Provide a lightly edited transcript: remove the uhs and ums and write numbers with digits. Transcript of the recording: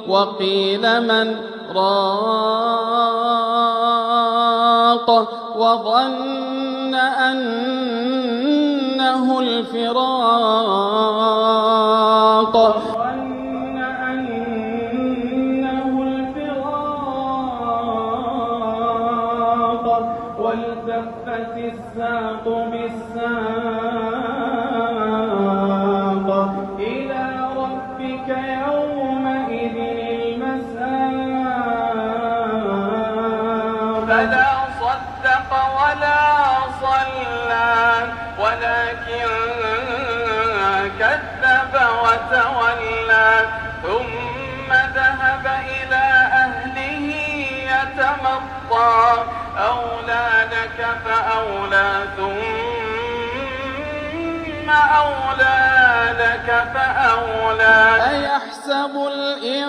وقيل من راق وظن أنه الفراق والتفت الساق بالساق إلى ربك يومئذ المساق فلا صدق ولا صلى ولكن كذب وتولى ثم ذهب إلى أهله يتمطى أولى لك فأولى ثم أولى لك فأولى أيحسب الإنسان